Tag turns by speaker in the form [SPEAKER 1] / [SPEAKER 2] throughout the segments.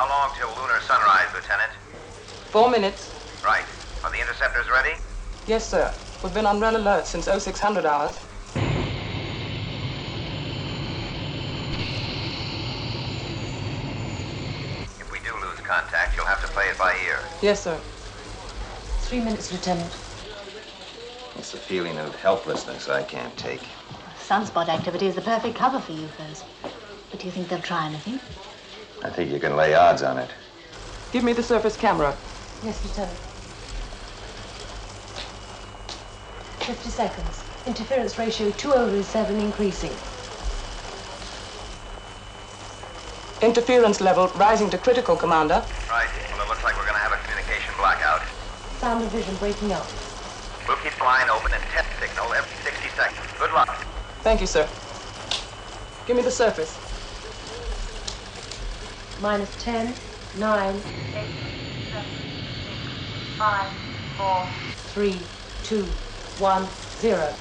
[SPEAKER 1] How long till lunar sunrise, Lieutenant?
[SPEAKER 2] 4 minutes.
[SPEAKER 1] Right. Are the interceptors ready?
[SPEAKER 2] Yes, sir. We've been on red alert since 0600 hours.
[SPEAKER 1] If we do lose contact, you'll have to play it by ear.
[SPEAKER 2] Yes, sir.
[SPEAKER 3] 3 minutes, Lieutenant.
[SPEAKER 1] It's the feeling of helplessness I can't take.
[SPEAKER 3] Sunspot activity is the perfect cover for UFOs. But do you think they'll try anything?
[SPEAKER 1] I think you can lay odds on it.
[SPEAKER 2] Give me the surface camera.
[SPEAKER 3] Yes, Lieutenant. 50 seconds. Interference ratio 2/7 increasing.
[SPEAKER 2] Interference level rising to critical, Commander.
[SPEAKER 1] Right. Well, it looks like we're going to have a communication blackout.
[SPEAKER 3] Sound and vision breaking up.
[SPEAKER 1] We'll keep the line open and test signal every 60 seconds. Good luck.
[SPEAKER 2] Thank you, sir. Give me the surface.
[SPEAKER 3] Minus 10, 9, 8, 7, 6, 5, 4, 3, 2, 1, 0.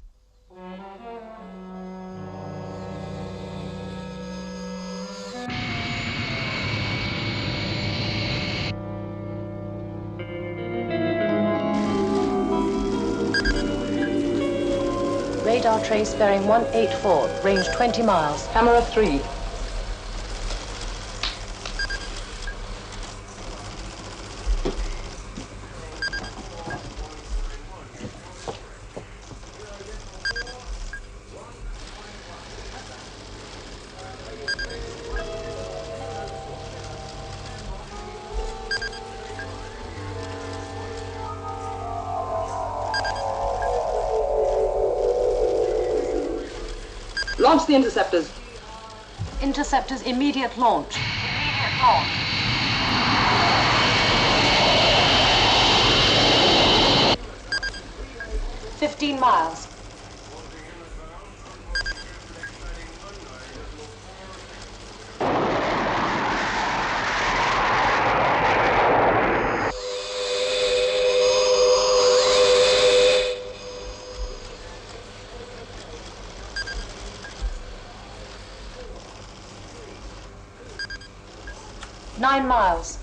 [SPEAKER 3] Radar trace bearing 184, range 20 miles.
[SPEAKER 2] Camera 3. Launch the interceptors.
[SPEAKER 3] Interceptors immediate launch. Immediate launch. $15 miles. $9 miles.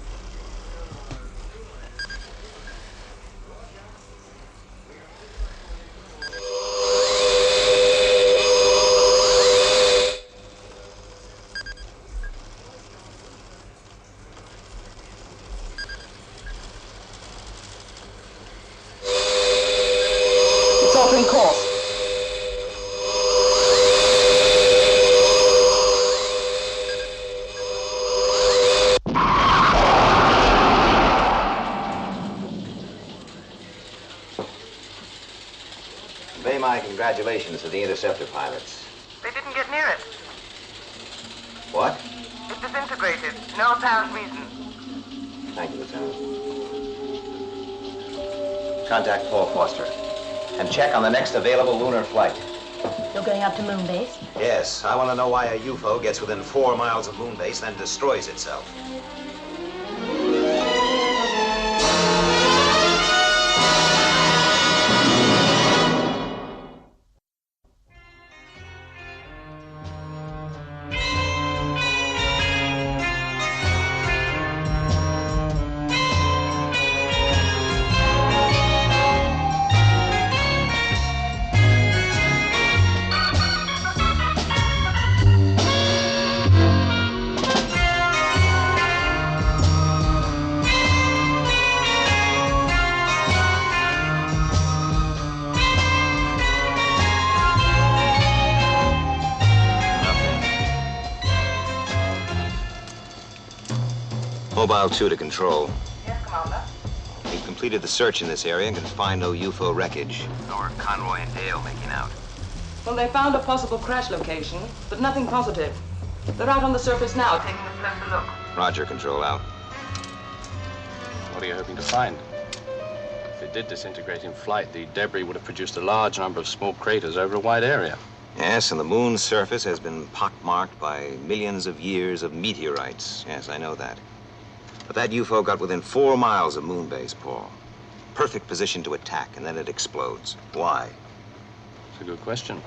[SPEAKER 2] It's altering course.
[SPEAKER 1] Convey my congratulations to the interceptor pilots.
[SPEAKER 4] They didn't get near it.
[SPEAKER 1] What?
[SPEAKER 4] It disintegrated. No apparent reason.
[SPEAKER 1] Thank you, Lieutenant. Contact Paul Foster. And check on the next available lunar flight.
[SPEAKER 3] You're going up to Moonbase?
[SPEAKER 1] Yes, I want to know why a UFO gets within 4 miles of Moonbase, then destroys itself. Mobile 2 to control.
[SPEAKER 4] Yes, Commander.
[SPEAKER 1] We've completed the search in this area and can find no UFO wreckage. Nor Conroy and Dale making out.
[SPEAKER 2] Well, they found a possible crash location, but nothing positive. They're out on the surface now, taking a closer look.
[SPEAKER 1] Roger, control out.
[SPEAKER 5] What are you hoping to find? If it did disintegrate in flight, the debris would have produced a large number of small craters over a wide area.
[SPEAKER 1] Yes, and the moon's surface has been pockmarked by millions of years of meteorites. Yes, I know that. But that UFO got within 4 miles of Moonbase, Paul. Perfect position to attack, and then it explodes. Why?
[SPEAKER 5] It's a good question.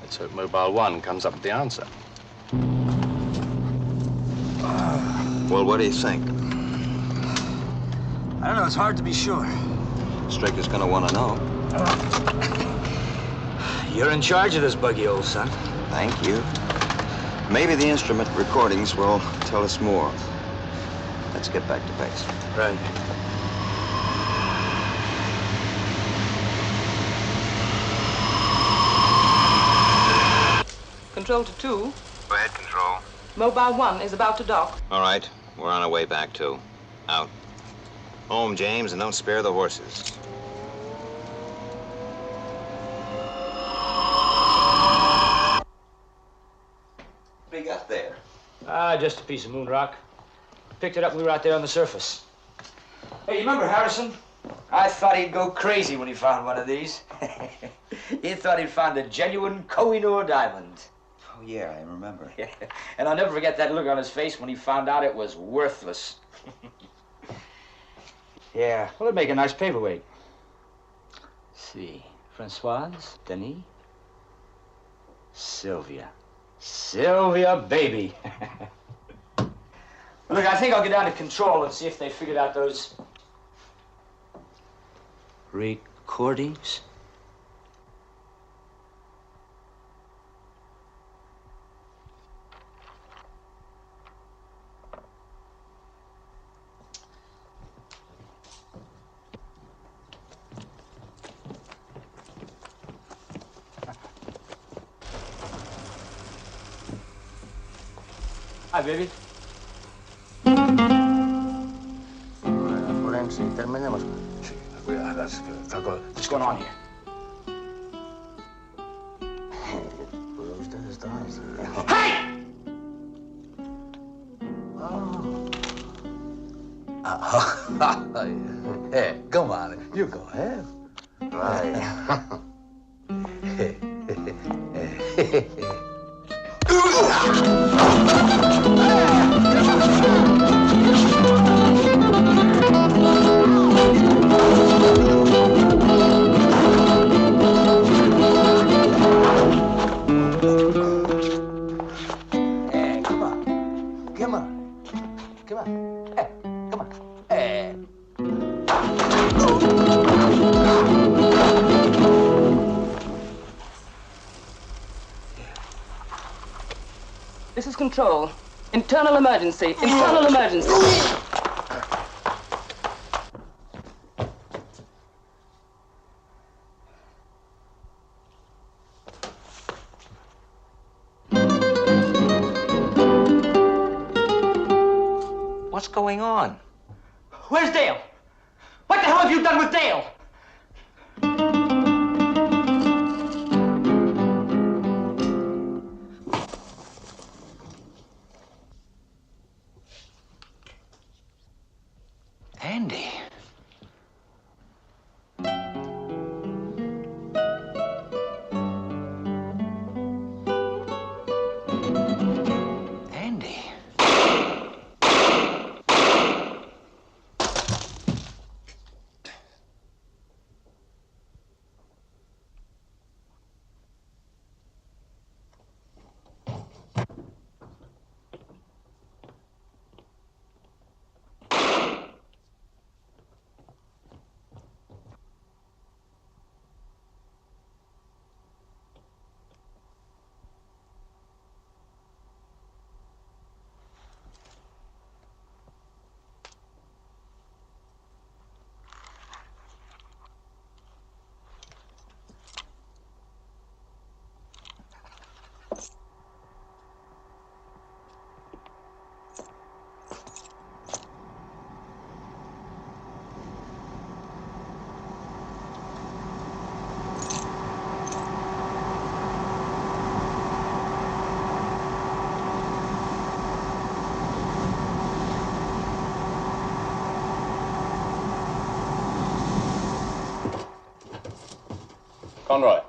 [SPEAKER 5] Let's hope Mobile 1 comes up with the answer.
[SPEAKER 1] Well, what do you think?
[SPEAKER 6] I don't know, it's hard to be sure.
[SPEAKER 1] Strick is gonna want to know.
[SPEAKER 6] You're in charge of this buggy, old son.
[SPEAKER 1] Thank you. Maybe the instrument recordings will tell us more. Let's get back to base.
[SPEAKER 6] Right.
[SPEAKER 2] Control to 2.
[SPEAKER 1] Go ahead, Control.
[SPEAKER 2] Mobile 1 is about to dock.
[SPEAKER 1] All right, we're on our way back, too. Out. Home, James, and don't spare the horses. What do you got there?
[SPEAKER 6] Just a piece of moon rock. Picked it up when we were out there on the surface. Hey, you remember Harrison? I thought he'd go crazy when he found one of these. He thought he'd found a genuine Koh-i-Noor diamond.
[SPEAKER 1] Oh, yeah, I remember.
[SPEAKER 6] And I'll never forget that look on his face when he found out it was worthless. Yeah, well, it'd make a nice paperweight. Let's see, Francoise, Denis, Sylvia. Sylvia, baby. Look, I think I'll get down to Control and see if they figured out those recordings. Hi, baby.
[SPEAKER 7] Forense, terminemos.
[SPEAKER 6] Sí, what's going on here?
[SPEAKER 7] Pues usted está...
[SPEAKER 6] Hey!
[SPEAKER 7] Hey, come on, you go ahead. Right. Hey, come on. Come on. Come on. Hey, come on. Hey.
[SPEAKER 2] This is Control. Internal emergency. Internal emergency.
[SPEAKER 1] What's going on?
[SPEAKER 6] Where's Dale? What the hell have you done with Dale?
[SPEAKER 1] Andy. Andy.
[SPEAKER 5] Conroy.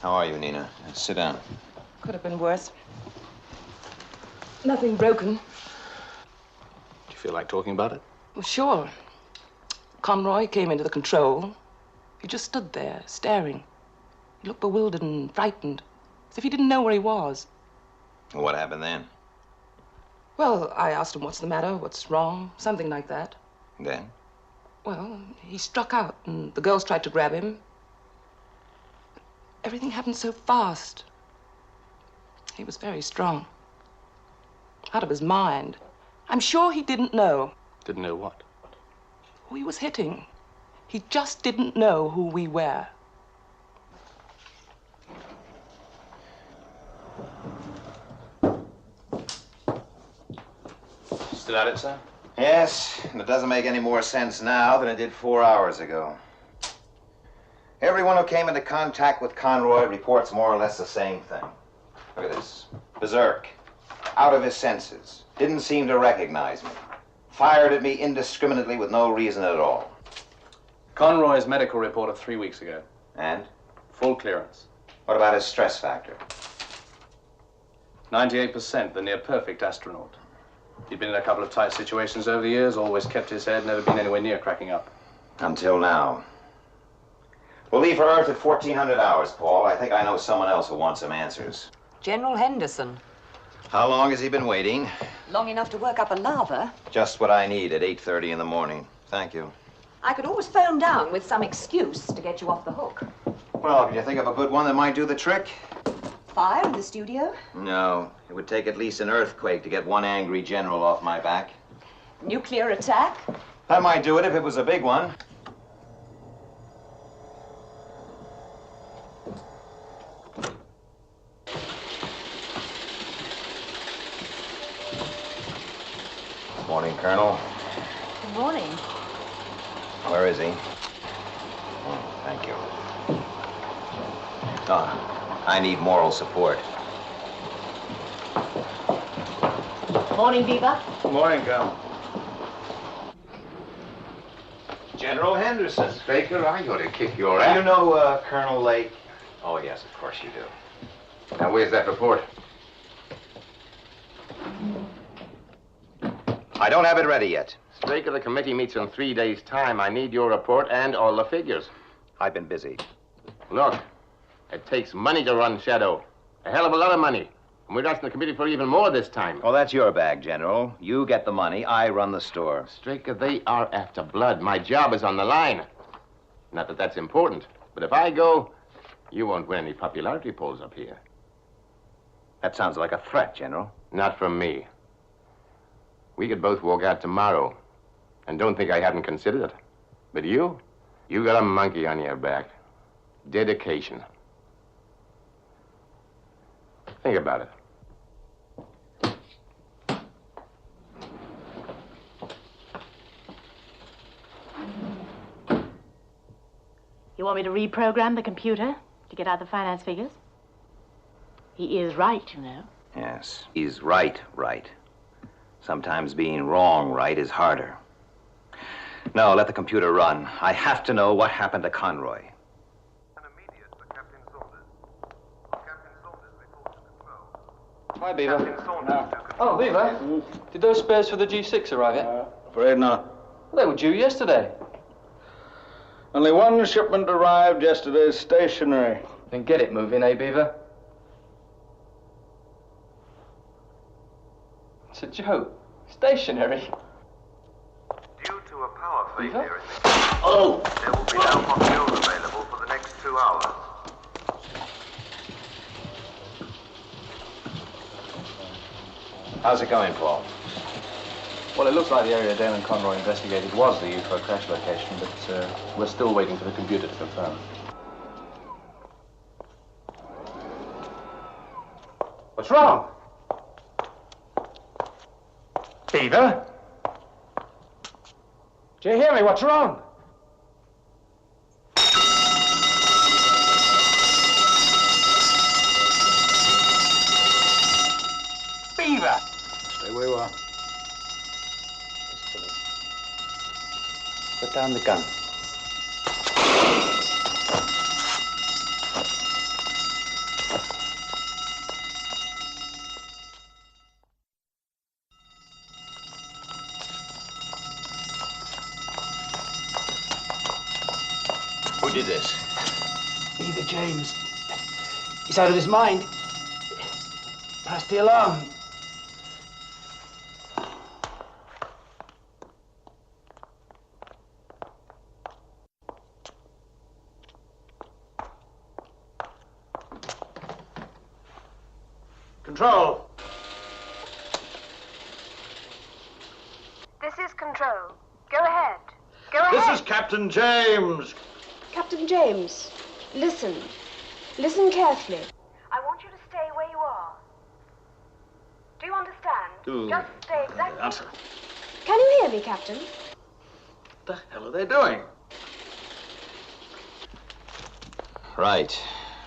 [SPEAKER 1] How are you, Nina? Sit down.
[SPEAKER 2] Could have been worse. Nothing broken.
[SPEAKER 5] Do you feel like talking about it?
[SPEAKER 2] Well, sure. Conroy came into the control. He just stood there, staring. He looked bewildered and frightened, as if he didn't know where he was.
[SPEAKER 1] What happened then?
[SPEAKER 2] Well, I asked him what's the matter, what's wrong, something like that.
[SPEAKER 1] Then?
[SPEAKER 2] Well, he struck out, and the girls tried to grab him. Everything happened so fast. He was very strong. Out of his mind. I'm sure he didn't know.
[SPEAKER 5] Didn't know what?
[SPEAKER 2] Who he was hitting. He just didn't know who we were.
[SPEAKER 5] Still at it, sir?
[SPEAKER 1] Yes, and it doesn't make any more sense now than it did 4 hours ago. Everyone who came into contact with Conroy reports more or less the same thing. Look at this. Berserk. Out of his senses. Didn't seem to recognize me. Fired at me indiscriminately with no reason at all.
[SPEAKER 5] Conroy's medical report of 3 weeks ago.
[SPEAKER 1] And?
[SPEAKER 5] Full clearance.
[SPEAKER 1] What about his stress factor?
[SPEAKER 5] 98%, the near perfect astronaut. He'd been in a couple of tight situations over the years, always kept his head, never been anywhere near cracking up.
[SPEAKER 1] Until now. We'll leave for Earth at 1400 hours, Paul. I think I know someone else who wants some answers.
[SPEAKER 8] General Henderson.
[SPEAKER 1] How long has he been waiting?
[SPEAKER 8] Long enough to work up a lava.
[SPEAKER 1] Just what I need at 8:30 in the morning. Thank you.
[SPEAKER 8] I could always phone down with some excuse to get you off the hook.
[SPEAKER 1] Well, can you think of a good one that might do the trick?
[SPEAKER 8] Fire in the studio?
[SPEAKER 1] No. It would take at least an earthquake to get one angry general off my back.
[SPEAKER 8] Nuclear attack?
[SPEAKER 1] That might do it if it was a big one. Morning, Colonel.
[SPEAKER 3] Good morning.
[SPEAKER 1] Where is he? Oh, thank you. I need moral support.
[SPEAKER 3] Morning, Beaver.
[SPEAKER 5] Good morning, Colonel.
[SPEAKER 1] General Henderson.
[SPEAKER 9] Baker, I ought to kick your
[SPEAKER 1] Do
[SPEAKER 9] ass.
[SPEAKER 1] you know Colonel Lake? Oh, yes, of course you do.
[SPEAKER 9] Now, where's that report?
[SPEAKER 1] I don't have it ready yet.
[SPEAKER 9] Straker, the committee meets in 3 days' time. I need your report and all the figures.
[SPEAKER 1] I've been busy.
[SPEAKER 9] Look, it takes money to run Shadow. A hell of a lot of money. And we're asking the committee for even more this time.
[SPEAKER 1] Oh, that's your bag, General. You get the money, I run the store.
[SPEAKER 9] Straker, they are after blood. My job is on the line. Not that that's important, but if I go, you won't win any popularity polls up here.
[SPEAKER 1] That sounds like a threat, General.
[SPEAKER 9] Not from me. We could both walk out tomorrow. And don't think I hadn't considered it. But you got a monkey on your back. Dedication. Think about it.
[SPEAKER 3] You want me to reprogram the computer to get out the finance figures? He is right, you know.
[SPEAKER 1] Yes, he's right. Sometimes being wrong right is harder. No, let the computer run. I have to know what happened to Conroy.
[SPEAKER 10] An immediate for Captain Saunders. Captain Saunders reports to control.
[SPEAKER 5] Hi, Beaver.
[SPEAKER 10] Captain Saunders to control.
[SPEAKER 5] Oh, Beaver. Did those spares for the G6 arrive yet?
[SPEAKER 11] Afraid not.
[SPEAKER 5] Well, they were due yesterday.
[SPEAKER 11] Only one shipment arrived yesterday, stationary.
[SPEAKER 5] Then get it moving, eh, Beaver? It's a joke. Stationary.
[SPEAKER 10] Due to a power failure
[SPEAKER 5] Beaver?
[SPEAKER 10] in the
[SPEAKER 9] Oh!
[SPEAKER 10] there will be no hot fuel available for the next 2 hours.
[SPEAKER 1] How's it going, Paul?
[SPEAKER 5] Well, it looks like the area Dale and Conroy investigated was the UFO crash location, but we're still waiting for the computer to confirm. What's wrong? Beaver? Do you hear me? What's wrong? Beaver!
[SPEAKER 11] Stay where you are.
[SPEAKER 1] Put down the gun.
[SPEAKER 5] Who did this?
[SPEAKER 6] Either James. He's out of his mind. Press the alarm.
[SPEAKER 11] Control.
[SPEAKER 12] This is Control. Go ahead. Go ahead.
[SPEAKER 11] This is Captain James.
[SPEAKER 12] Captain James, listen. Listen carefully. I want you to stay where you are. Do you understand? Just stay exactly...
[SPEAKER 11] Answer.
[SPEAKER 12] Can you hear me, Captain?
[SPEAKER 11] What the hell are they doing?
[SPEAKER 1] Right.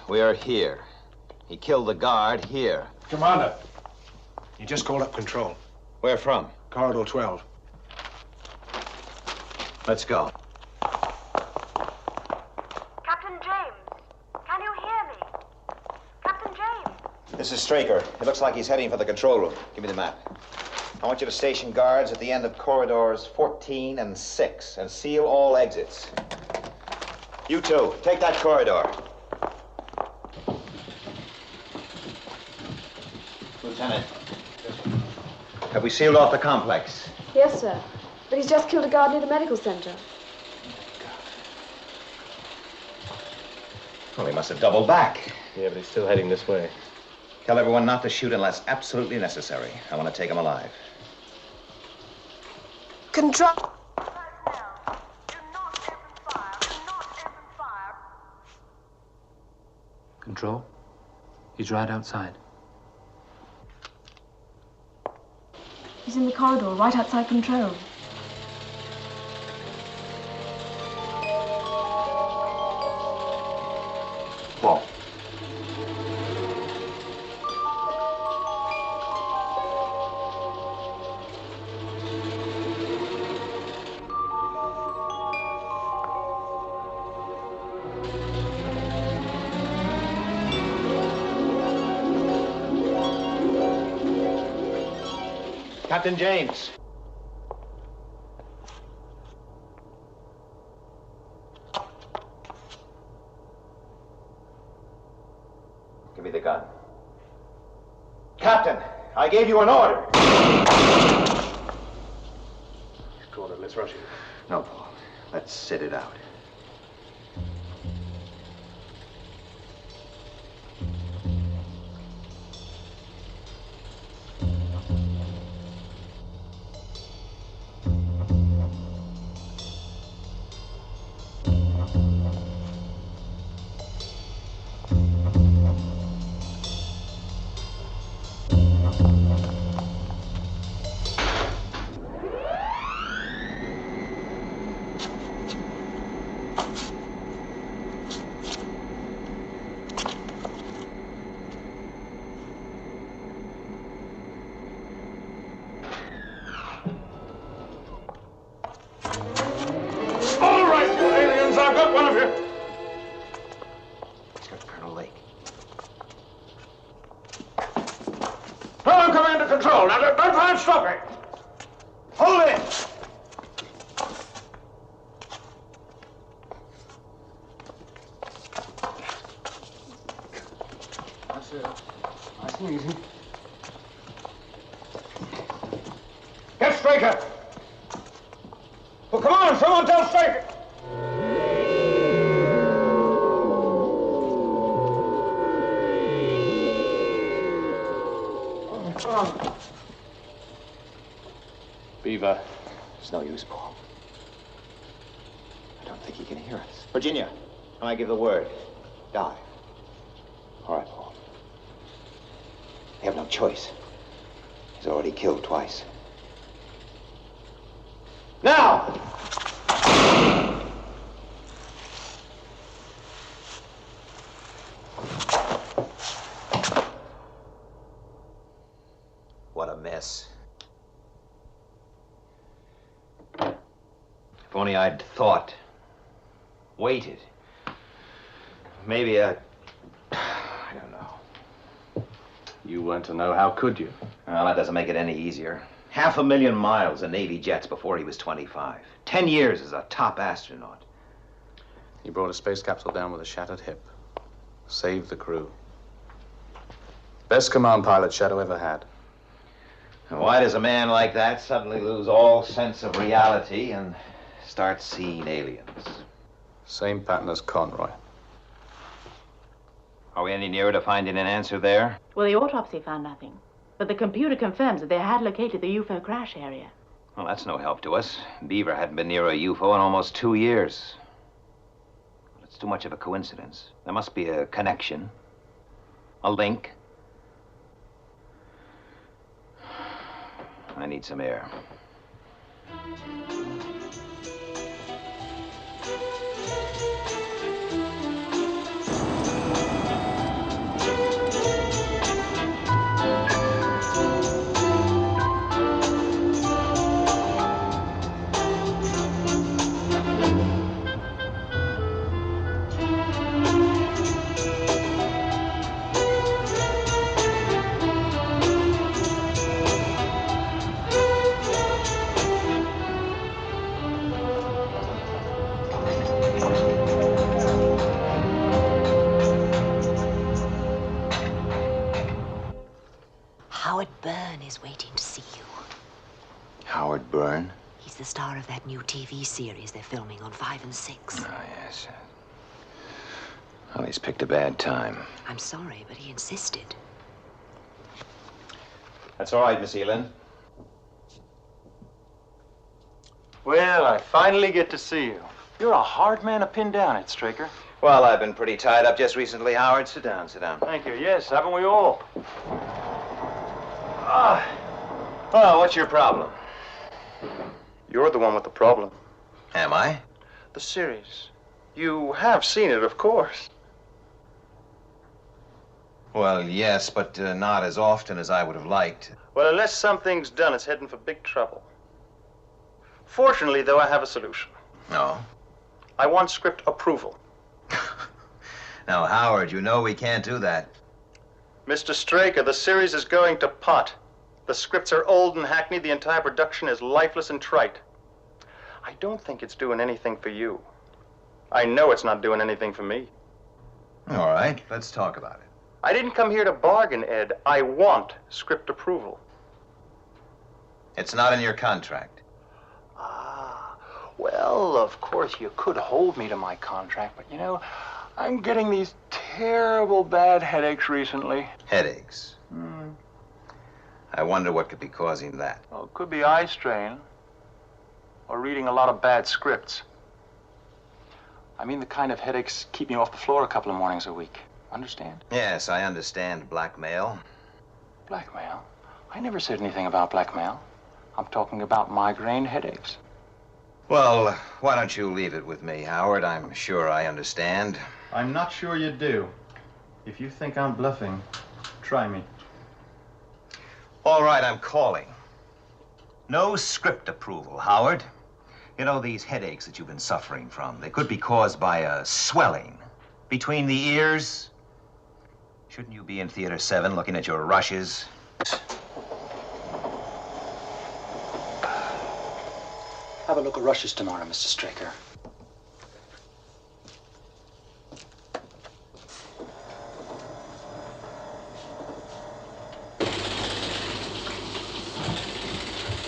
[SPEAKER 1] We are here. He killed the guard here.
[SPEAKER 13] Commander, you just called up Control.
[SPEAKER 1] Where from?
[SPEAKER 13] Corridor 12.
[SPEAKER 1] Let's go.
[SPEAKER 12] Captain James, can you hear me? Captain James.
[SPEAKER 1] This is Straker. It looks like he's heading for the control room. Give me the map. I want you to station guards at the end of corridors 14 and 6 and seal all exits. You two, take that corridor. Lieutenant, have we sealed off the complex?
[SPEAKER 12] Yes, sir. But he's just killed a guard near the medical center.
[SPEAKER 1] Well, he must have doubled back.
[SPEAKER 5] Yeah, but he's still heading this way.
[SPEAKER 1] Tell everyone not to shoot unless absolutely necessary. I want to take him alive.
[SPEAKER 12] Control.
[SPEAKER 6] Control? He's right outside.
[SPEAKER 12] He's in the corridor, right outside Control.
[SPEAKER 1] Whoa. Captain James. Give me the gun. Captain, I gave you an order.
[SPEAKER 13] He's cornered. Let's rush him.
[SPEAKER 1] No, Paul. Let's sit it out.
[SPEAKER 11] Control. Now, don't try and stop it. Hold it.
[SPEAKER 13] That's it. Nice and easy.
[SPEAKER 11] Get Straker. Well, come on, someone tell Straker.
[SPEAKER 5] Beaver.
[SPEAKER 1] It's no use, Paul. I don't think he can hear us. Virginia, when I give the word, dive. All right, Paul. We have no choice. He's already killed twice. Now! What a mess. If only I'd thought, waited. Maybe I don't know.
[SPEAKER 5] You weren't to know, how could you?
[SPEAKER 1] Well, that doesn't make it any easier. 500,000 miles in Navy jets before he was 25. 10 years as a top astronaut.
[SPEAKER 5] He brought a space capsule down with a shattered hip. Saved the crew. Best command pilot Shadow ever had.
[SPEAKER 1] And why does a man like that suddenly lose all sense of reality and start seeing aliens?
[SPEAKER 5] Same pattern as Conroy.
[SPEAKER 1] Are we any nearer to finding an answer there?
[SPEAKER 3] Well, the autopsy found nothing. But the computer confirms that they had located the UFO crash area.
[SPEAKER 1] Well, that's no help to us. Beaver hadn't been near a UFO in almost 2 years. It's too much of a coincidence. There must be a connection, a link. I need some air.
[SPEAKER 8] Howard Byrne is waiting to see you.
[SPEAKER 1] Howard Byrne?
[SPEAKER 8] He's the star of that new TV series they're filming on 5 and 6.
[SPEAKER 1] Oh, yes. Well, he's picked a bad time.
[SPEAKER 8] I'm sorry, but he insisted.
[SPEAKER 1] That's all right, Miss Elin.
[SPEAKER 14] Well, I finally get to see you. You're a hard man to pin down, Ed Straker.
[SPEAKER 1] Well, I've been pretty tied up just recently, Howard. Sit down, sit down.
[SPEAKER 14] Thank you. Yes, haven't we all?
[SPEAKER 1] Well, what's your problem?
[SPEAKER 14] You're the one with the problem.
[SPEAKER 1] Am I?
[SPEAKER 14] The series. You have seen it, of course.
[SPEAKER 1] Well, yes, but not as often as I would have liked.
[SPEAKER 14] Well, unless something's done, it's heading for big trouble. Fortunately, though, I have a solution.
[SPEAKER 1] No.
[SPEAKER 14] I want script approval.
[SPEAKER 1] Now, Howard, you know we can't do that.
[SPEAKER 14] Mr. Straker, the series is going to pot. The scripts are old and hackneyed. The entire production is lifeless and trite. I don't think it's doing anything for you. I know it's not doing anything for me.
[SPEAKER 1] All right, let's talk about it.
[SPEAKER 14] I didn't come here to bargain, Ed. I want script approval.
[SPEAKER 1] It's not in your contract.
[SPEAKER 14] Well, of course, you could hold me to my contract, but you know, I'm getting these terrible bad headaches recently.
[SPEAKER 1] Headaches? I wonder what could be causing that.
[SPEAKER 14] Well, it could be eye strain, or reading a lot of bad scripts. I mean the kind of headaches keep me off the floor a couple of mornings a week. Understand?
[SPEAKER 1] Yes, I understand blackmail.
[SPEAKER 14] Blackmail? I never said anything about blackmail. I'm talking about migraine headaches.
[SPEAKER 1] Well, why don't you leave it with me, Howard? I'm sure I understand.
[SPEAKER 14] I'm not sure you do. If you think I'm bluffing, try me.
[SPEAKER 1] All right, I'm calling. No script approval, Howard. You know, these headaches that you've been suffering from, they could be caused by a swelling between the ears. Shouldn't you be in Theater 7 looking at your rushes?
[SPEAKER 6] Have a look at rushes tomorrow, Mr. Straker.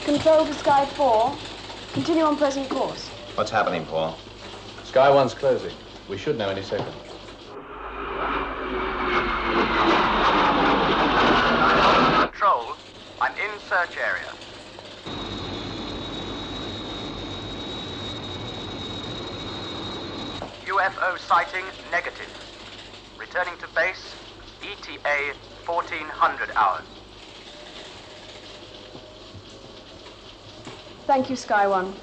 [SPEAKER 12] Control to Sky 4. Continue on present course.
[SPEAKER 1] What's happening, Paul?
[SPEAKER 5] Sky 1's closing. We should know any second.
[SPEAKER 4] Control, I'm in search area. UFO sighting negative. Returning to base, ETA 1400 hours.
[SPEAKER 12] Thank you, Sky 1.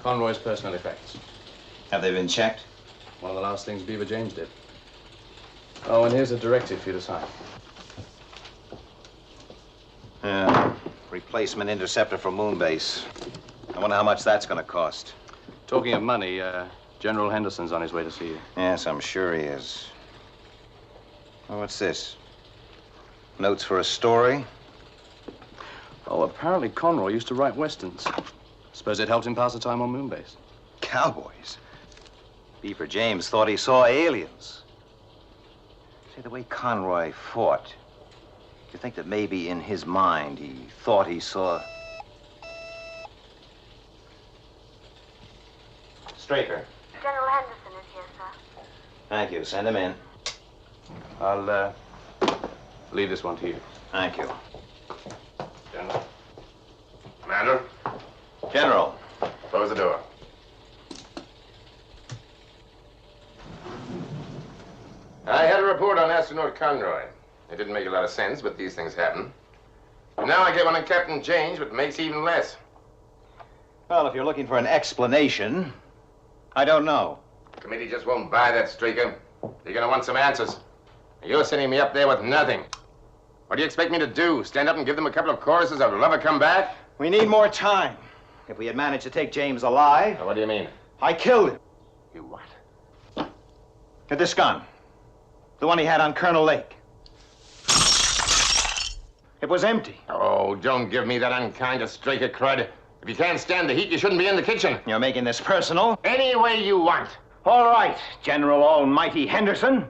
[SPEAKER 5] Conroy's personal effects.
[SPEAKER 1] Have they been checked?
[SPEAKER 5] One of the last things Beaver James did. Oh, and here's a directive for you to sign.
[SPEAKER 1] Replacement interceptor for Moonbase. I wonder how much that's going to cost.
[SPEAKER 5] Talking of money, General Henderson's on his way to see you.
[SPEAKER 1] Yes, I'm sure he is. Oh, what's this? Notes for a story?
[SPEAKER 5] Oh, apparently Conroy used to write westerns. Suppose it helped him pass the time on Moonbase.
[SPEAKER 1] Cowboys. Beaver James thought he saw aliens. Say, the way Conroy fought, you think that maybe in his mind he thought he saw... Straker.
[SPEAKER 12] General Henderson is here, sir.
[SPEAKER 1] Thank you. Send him in.
[SPEAKER 5] I'll, leave this one to you.
[SPEAKER 1] Thank you.
[SPEAKER 9] General. Commander.
[SPEAKER 1] General.
[SPEAKER 9] Close the door. I had a report on Astronaut Conroy. It didn't make a lot of sense, but these things happen. And now I get one on Captain James, but makes even less.
[SPEAKER 1] Well, if you're looking for an explanation, I don't know.
[SPEAKER 9] The committee just won't buy that, Streaker. You're gonna want some answers. You're sending me up there with nothing. What do you expect me to do? Stand up and give them a couple of choruses of Love Her Come Back?
[SPEAKER 1] We need more time. If we had managed to take James alive...
[SPEAKER 9] What do you mean?
[SPEAKER 1] I killed him.
[SPEAKER 9] You what?
[SPEAKER 1] Get this gun. The one he had on Colonel Lake. It was empty.
[SPEAKER 9] Oh, don't give me that unkind Straker crud. If you can't stand the heat, you shouldn't be in the kitchen.
[SPEAKER 1] You're making this personal?
[SPEAKER 9] Any way you want.
[SPEAKER 1] All right, General Almighty Henderson.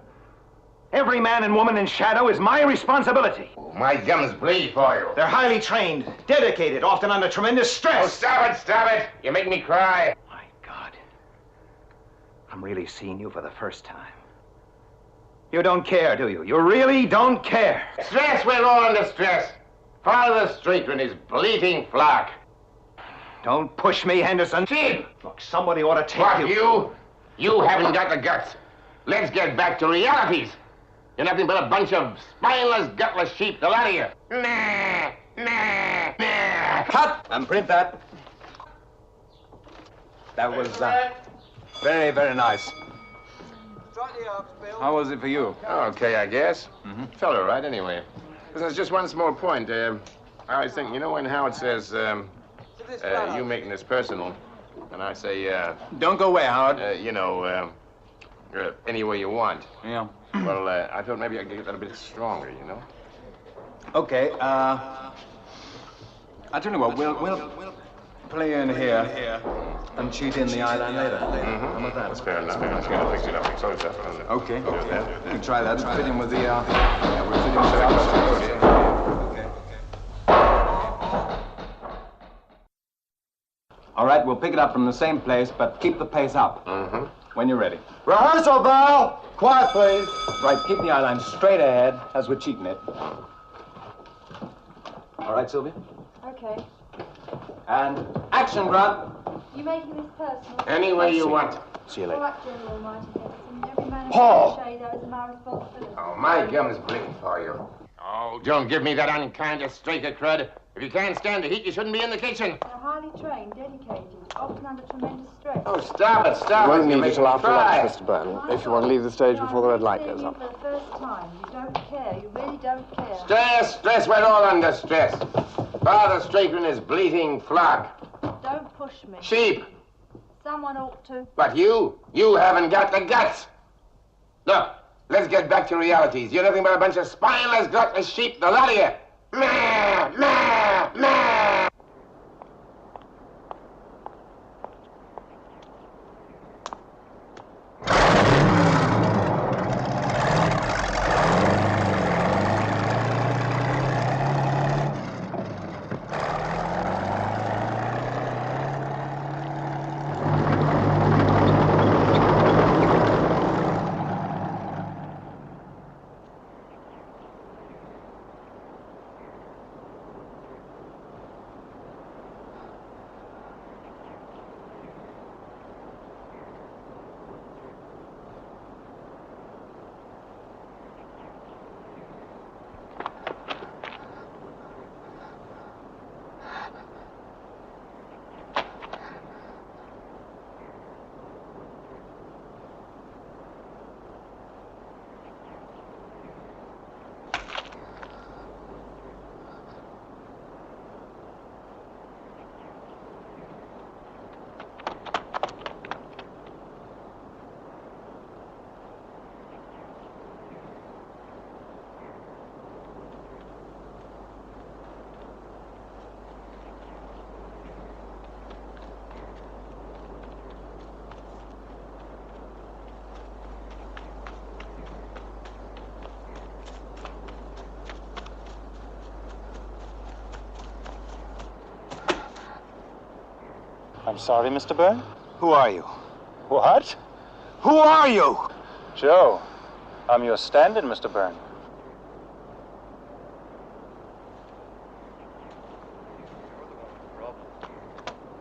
[SPEAKER 1] Every man and woman in Shadow is my responsibility.
[SPEAKER 9] Oh, my gums bleed for you.
[SPEAKER 1] They're highly trained, dedicated, often under tremendous stress.
[SPEAKER 9] Oh, stop it, stop it. You make me cry.
[SPEAKER 1] My God. I'm really seeing you for the first time. You don't care, do you? You really don't care.
[SPEAKER 9] Stress, we're all under stress. Follow the Streaker and his bleating flock.
[SPEAKER 1] Don't push me, Henderson.
[SPEAKER 9] Chief!
[SPEAKER 1] Look, somebody ought to take
[SPEAKER 9] What, you? You haven't got the guts. Let's get back to realities. You're nothing but a bunch of spineless, gutless sheep, the lot of you. Nah, nah, nah.
[SPEAKER 7] Cut! And print that. That was very, very nice. How was it for you?
[SPEAKER 9] Okay, I guess. Felt all right, anyway. There's just one small point. I was thinking, you know when Howard says, you making this personal, and I say,
[SPEAKER 7] Don't go away, Howard.
[SPEAKER 9] you know, any way you want.
[SPEAKER 7] Yeah.
[SPEAKER 9] Well, I thought maybe I could get that a bit stronger, you know?
[SPEAKER 7] Okay, I tell you what, we'll play in here and cheat in the island later. How about that?
[SPEAKER 9] That's fair enough. I'll fix it up. Close up.
[SPEAKER 7] Okay.
[SPEAKER 9] that.
[SPEAKER 7] We can try that. Fit in with the, yeah, we'll fit in with the others. Okay. All right, we'll pick it up from the same place, but keep the pace up. When you're ready.
[SPEAKER 11] Rehearsal bell! Quiet, please.
[SPEAKER 7] Right, keep the eye line straight ahead as we're cheating it. All right, Sylvia?
[SPEAKER 12] Okay.
[SPEAKER 7] And action, Grant.
[SPEAKER 12] You making this personal?
[SPEAKER 9] Any way you want.
[SPEAKER 7] See you
[SPEAKER 12] All
[SPEAKER 7] later.
[SPEAKER 12] right, General Almighty Henderson. Every man in
[SPEAKER 9] Paul!
[SPEAKER 12] the shade, that is my responsibility.
[SPEAKER 9] Oh, my gums bleed for you. Oh, don't give me that unkind Straker crud. If you can't stand the heat, you shouldn't be in the kitchen.
[SPEAKER 12] They're highly trained, dedicated, often under tremendous stress.
[SPEAKER 9] Oh, stop it, stop
[SPEAKER 13] You
[SPEAKER 9] it.
[SPEAKER 13] won't need
[SPEAKER 9] make
[SPEAKER 13] it till
[SPEAKER 9] me
[SPEAKER 13] after
[SPEAKER 9] cry.
[SPEAKER 13] lunch, Mr. Byrne, if you want to leave the stage before the red light goes up.
[SPEAKER 12] For the first time, you don't care. You really don't care.
[SPEAKER 9] Stress, we're all under stress. Father Straker and his bleating flock.
[SPEAKER 12] Don't push me.
[SPEAKER 9] Sheep.
[SPEAKER 12] Someone ought to.
[SPEAKER 9] But you haven't got the guts. Look, let's get back to realities. You're nothing but a bunch of spineless, gutless sheep, the lot of you. Meh, meh, meh.
[SPEAKER 14] I'm sorry, Mr. Byrne?
[SPEAKER 1] Who are you?
[SPEAKER 14] What?
[SPEAKER 1] Who are you?
[SPEAKER 14] Joe, I'm your stand-in, Mr. Byrne.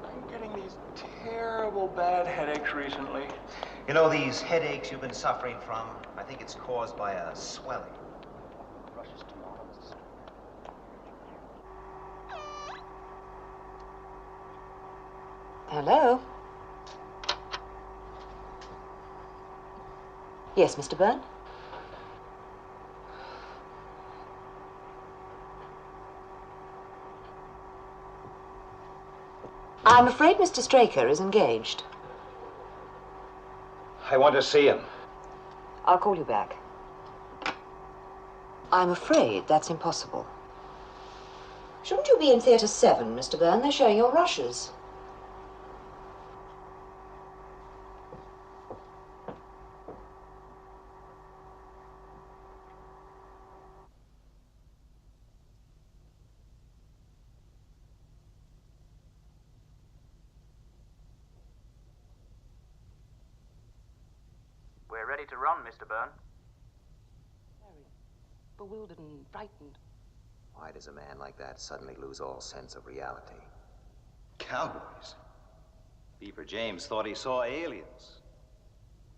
[SPEAKER 15] I'm getting these terrible bad headaches recently.
[SPEAKER 1] You know, these headaches you've been suffering from, I think it's caused by a swelling.
[SPEAKER 8] Hello? Yes, Mr. Byrne? I'm afraid Mr. Straker is engaged.
[SPEAKER 1] I want to see him.
[SPEAKER 8] I'll call you back. I'm afraid that's impossible. Shouldn't you be in Theatre 7, Mr. Byrne? They're showing your rushes.
[SPEAKER 4] We're ready to run, Mr. Byrne.
[SPEAKER 2] Very bewildered and frightened.
[SPEAKER 1] Why does a man like that suddenly lose all sense of reality? Cowboys. Beaver James thought he saw aliens.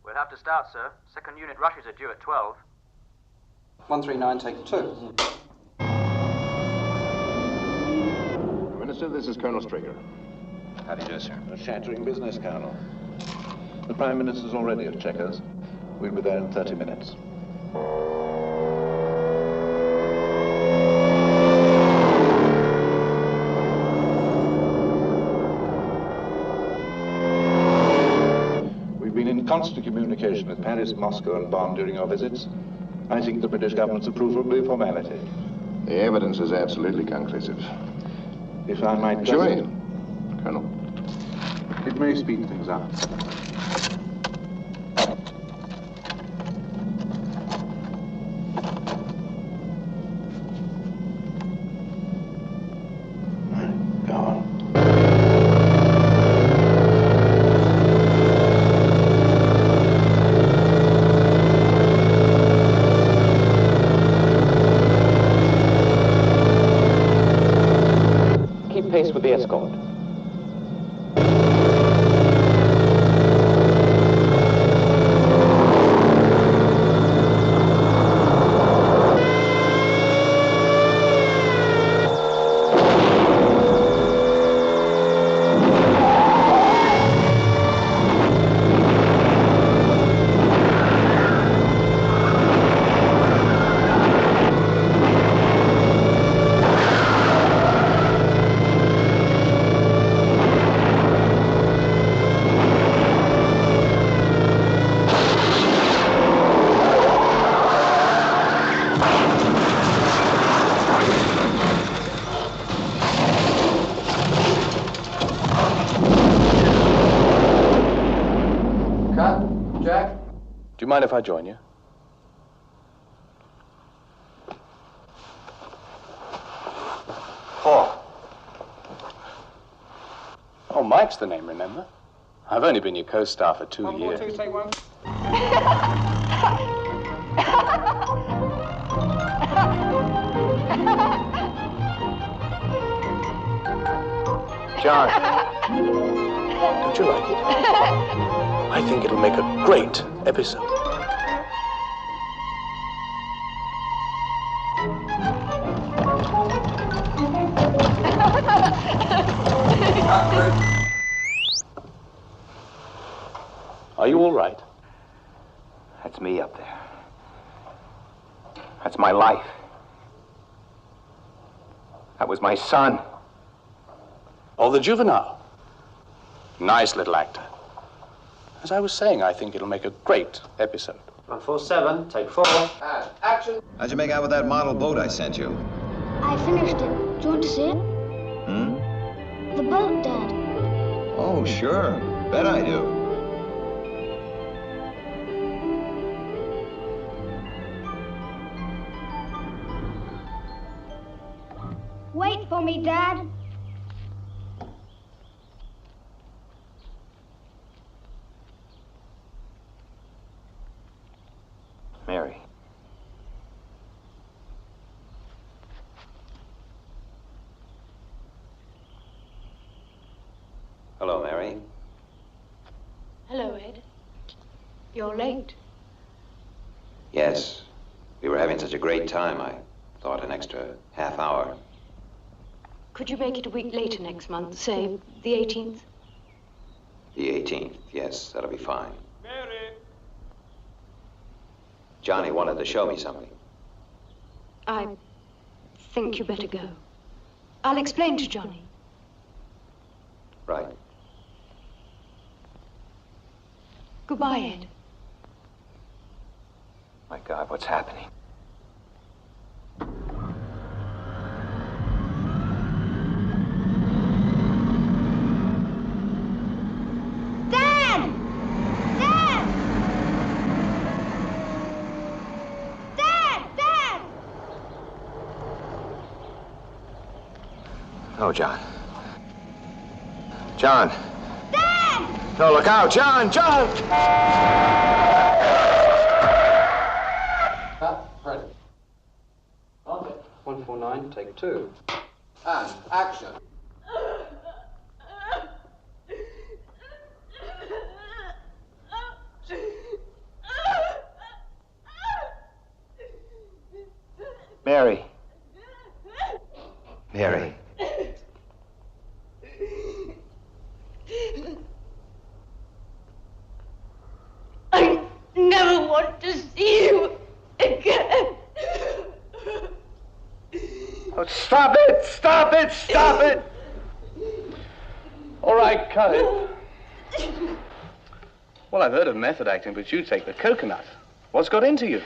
[SPEAKER 4] We'll have to start, sir. Second unit rushes are due at 12.
[SPEAKER 16] 139, take 2.
[SPEAKER 9] Minister, this is Colonel Straker.
[SPEAKER 1] How do you do, sir?
[SPEAKER 17] A shattering business, Colonel. The Prime Minister's already at Checkers. We'll be there in 30 minutes. We've been in constant communication with Paris, Moscow, and Bonn during our visits. I think the British government's approval will be a formality.
[SPEAKER 9] The evidence is absolutely conclusive.
[SPEAKER 17] If I might
[SPEAKER 9] Sure,
[SPEAKER 17] just...
[SPEAKER 9] Colonel.
[SPEAKER 17] It may speed things up. Go on.
[SPEAKER 16] Keep pace with the escort.
[SPEAKER 5] Do you mind if I join you?
[SPEAKER 1] Paul.
[SPEAKER 5] Oh, Mike's the name, remember? I've only been your co-star for 2 years.
[SPEAKER 16] 1, 2, take 1.
[SPEAKER 1] John.
[SPEAKER 15] Don't you like it? I think it'll make a great episode.
[SPEAKER 5] Are you all right?
[SPEAKER 1] That's me up there. That's my life. That was my son.
[SPEAKER 5] Oh, the juvenile. Nice little actor. As I was saying, I think it'll make a great episode.
[SPEAKER 16] 147, take 4. And action.
[SPEAKER 1] How'd you make out with that model boat I sent you?
[SPEAKER 12] I finished it. Do you want to see it?
[SPEAKER 1] Hmm?
[SPEAKER 12] The boat, Dad.
[SPEAKER 1] Oh, sure. Bet I do.
[SPEAKER 12] Wait for me, Dad.
[SPEAKER 1] Mary. Hello, Mary.
[SPEAKER 12] Hello, Ed. You're late.
[SPEAKER 1] Yes. We were having such a great time, I thought an extra half hour.
[SPEAKER 12] Could you make it a week later next month, say the 18th?
[SPEAKER 1] The 18th, yes, that'll be fine.
[SPEAKER 11] Mary!
[SPEAKER 1] Johnny wanted to show me something.
[SPEAKER 12] I think you better go. I'll explain to Johnny.
[SPEAKER 1] Right.
[SPEAKER 12] Goodbye, Ed.
[SPEAKER 1] My God, what's happening?
[SPEAKER 12] Dad! Dad! Dad! Dad!
[SPEAKER 1] No, John. John.
[SPEAKER 12] Dad!
[SPEAKER 1] No, look out, John! John!
[SPEAKER 16] Ready. 149, take 2. And action.
[SPEAKER 1] Mary. Mary.
[SPEAKER 12] I never want to see you again.
[SPEAKER 11] Oh, stop it! Stop it! Stop it! All right, cut it. Well, I've heard of method acting, but you take the coconut. What's got into you?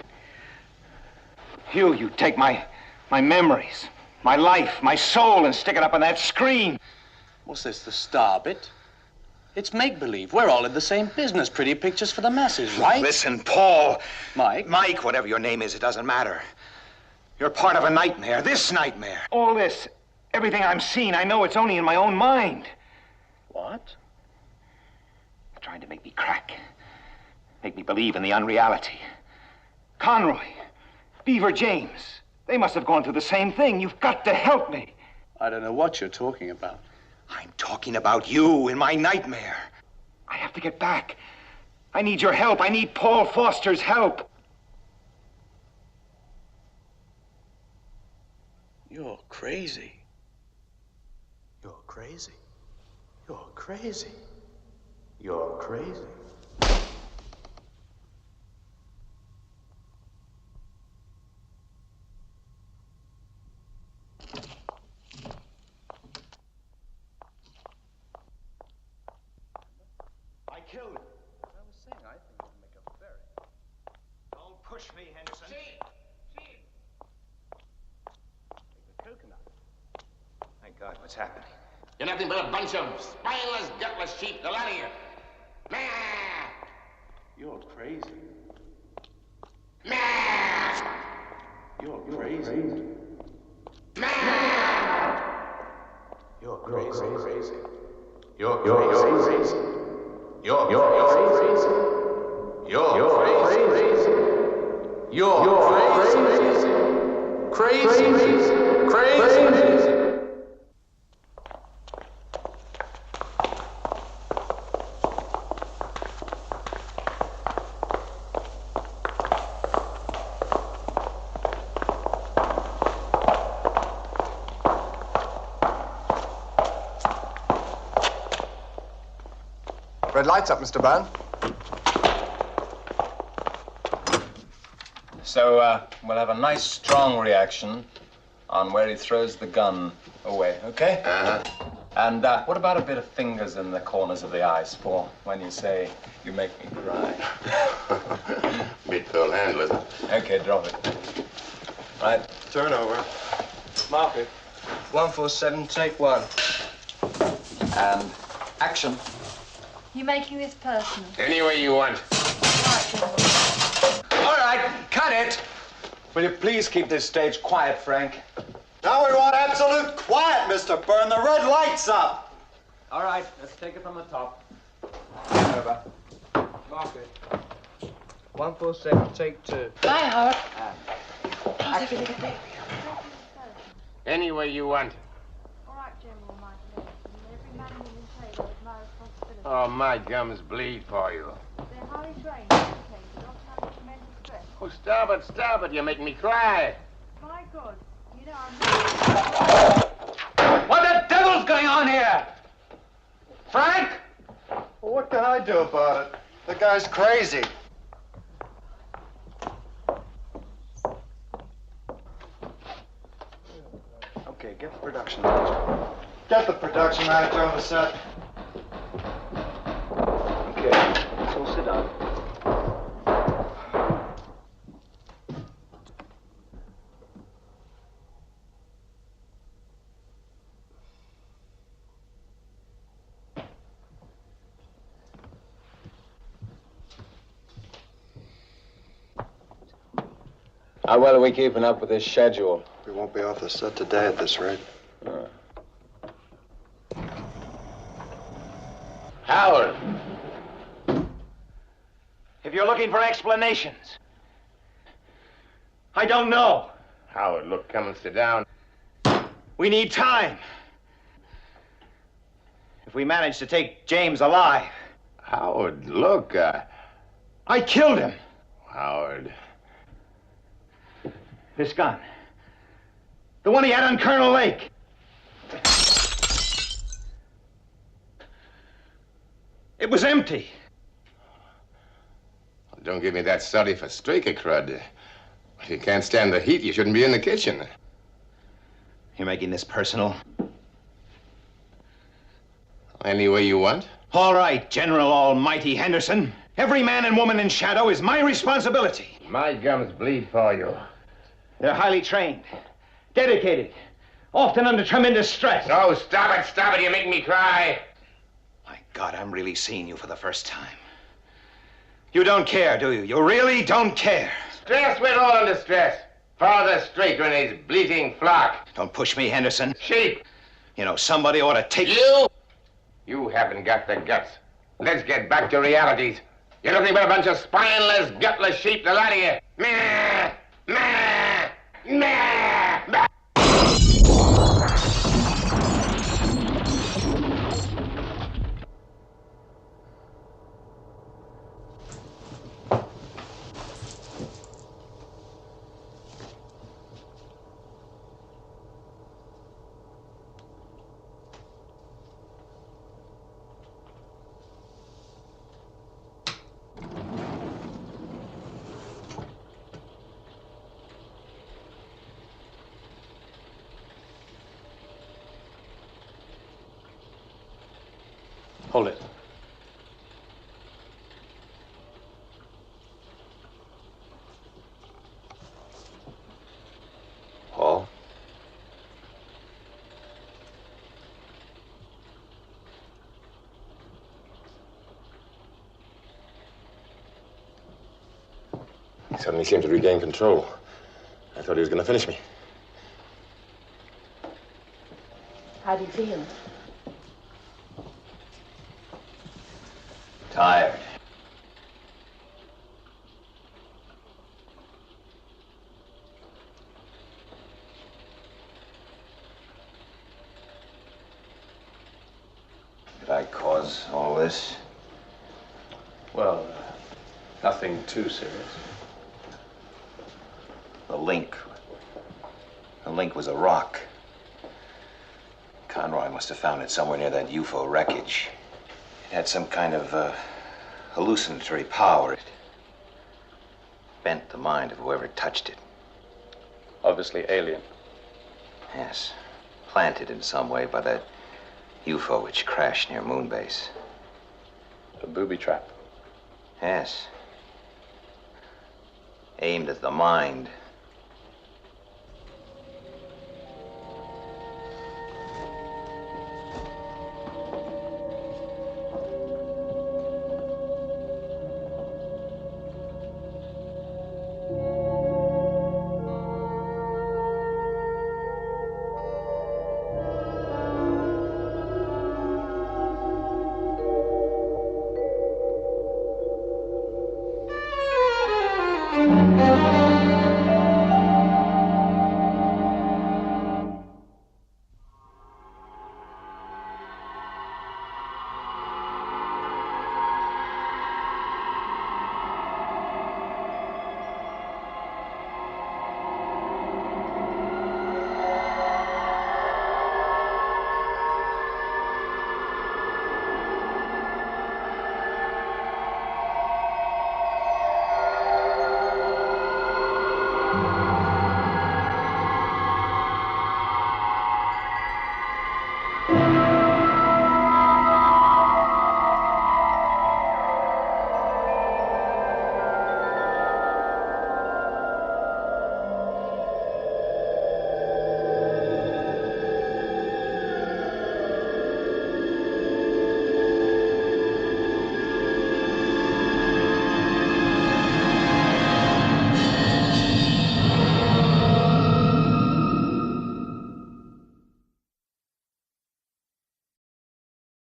[SPEAKER 7] You take my memories, my life, my soul, and stick it up on that screen.
[SPEAKER 5] What's this, the star bit? It's make-believe. We're all in the same business. Pretty pictures for the masses, right?
[SPEAKER 7] Listen, Paul.
[SPEAKER 5] Mike?
[SPEAKER 7] Mike, whatever your name is, it doesn't matter. You're part of a nightmare, this nightmare. All this, everything I'm seeing, I know it's only in my own mind.
[SPEAKER 5] What?
[SPEAKER 7] Trying to make me crack. Make me believe in the unreality. Conroy, Beaver James, they must have gone through the same thing. You've got to help me.
[SPEAKER 5] I don't know what you're talking about.
[SPEAKER 7] I'm talking about you in my nightmare. I have to get back. I need your help. I need Paul Foster's help.
[SPEAKER 5] You're crazy. You're crazy. You're crazy. You're crazy.
[SPEAKER 7] I killed him.
[SPEAKER 5] I was saying, I think it'll make a very...
[SPEAKER 7] Don't push me, Henderson.
[SPEAKER 5] Take the coconut.
[SPEAKER 7] My God, what's happening?
[SPEAKER 9] You're nothing but a bunch of spineless, gutless sheep. The lot of you. Meh!
[SPEAKER 5] You're crazy.
[SPEAKER 9] Meh!
[SPEAKER 5] You're crazy.
[SPEAKER 9] Meh!
[SPEAKER 5] You're crazy.
[SPEAKER 9] You're crazy. You're crazy. You're crazy. Crazy.
[SPEAKER 13] Red light's up, Mr. Byrne.
[SPEAKER 7] So, we'll have a nice, strong reaction on where he throws the gun away, okay?
[SPEAKER 9] Uh-huh.
[SPEAKER 7] And what about a bit of fingers in the corners of the eyes for when you say, you make me cry?
[SPEAKER 9] Bit Pearl handle, isn't it?
[SPEAKER 7] Okay, drop it. Right.
[SPEAKER 11] Turn over. Mark it. 147, take 1.
[SPEAKER 7] And action.
[SPEAKER 12] You making this personal?
[SPEAKER 9] Any way you want.
[SPEAKER 7] All right, cut it. Will you please keep this stage quiet, Frank?
[SPEAKER 18] Now we want absolute quiet, Mr. Byrne. The red light's up.
[SPEAKER 7] All right, let's take it from the top. Turn over.
[SPEAKER 11] Mark it.
[SPEAKER 13] 147, take 2.
[SPEAKER 2] Bye, Howard.
[SPEAKER 13] How's everything at Baby?
[SPEAKER 9] Any way you want.
[SPEAKER 12] All right, General, my every man and woman trader is my responsibility.
[SPEAKER 9] Oh, my gums bleed for you.
[SPEAKER 12] They're highly trained, educated, not under tremendous stress.
[SPEAKER 9] Oh, stop it. You make me cry.
[SPEAKER 12] My God, you know I'm
[SPEAKER 6] What the devil's going on here? Frank?
[SPEAKER 18] Well, what can I do about it? The guy's crazy. Okay, get the production manager. Get the production manager on the set.
[SPEAKER 13] Okay, so sit down.
[SPEAKER 9] How well are we keeping up with this schedule?
[SPEAKER 18] We won't be off the set today at this rate.
[SPEAKER 7] Howard. If you're looking for explanations, I don't know.
[SPEAKER 9] Howard, look, come and sit down.
[SPEAKER 7] We need time. If we manage to take James alive.
[SPEAKER 9] Howard, look,
[SPEAKER 7] I killed him.
[SPEAKER 9] Howard.
[SPEAKER 7] This gun. The one he had on Colonel Lake. It was empty.
[SPEAKER 9] Don't give me that study for Straker crud. If you can't stand the heat, you shouldn't be in the kitchen.
[SPEAKER 7] You're making this personal?
[SPEAKER 9] Any way you want.
[SPEAKER 7] All right, General Almighty Henderson. Every man and woman in Shadow is my responsibility.
[SPEAKER 9] My gums bleed for you.
[SPEAKER 7] They're highly trained, dedicated, often under tremendous stress.
[SPEAKER 9] No, stop it. You make me cry.
[SPEAKER 7] My God, I'm really seeing you for the first time. You don't care, do you? You really don't care.
[SPEAKER 9] Stress, we're all under stress. Father Straker and his bleating flock.
[SPEAKER 7] Don't push me, Henderson.
[SPEAKER 9] Sheep.
[SPEAKER 7] You know, somebody ought to take...
[SPEAKER 9] You haven't got the guts. Let's get back to realities. You're nothing but a bunch of spineless, gutless sheep, the lot of you. Meh! Meh! Meh! Meh!
[SPEAKER 15] Hold it.
[SPEAKER 1] Paul?
[SPEAKER 9] He suddenly seemed to regain control. I thought he was going to finish me.
[SPEAKER 3] How do you feel?
[SPEAKER 1] Tired. Did I cause all this?
[SPEAKER 5] Well, nothing too serious.
[SPEAKER 1] The link. The link was a rock. Conroy must have found it somewhere near that UFO wreckage. It had some kind of hallucinatory power. It bent the mind of whoever touched it.
[SPEAKER 5] Obviously alien.
[SPEAKER 1] Yes. Planted in some way by that UFO which crashed near Moonbase.
[SPEAKER 5] A booby trap.
[SPEAKER 1] Yes. Aimed at the mind.
[SPEAKER 12] Bye.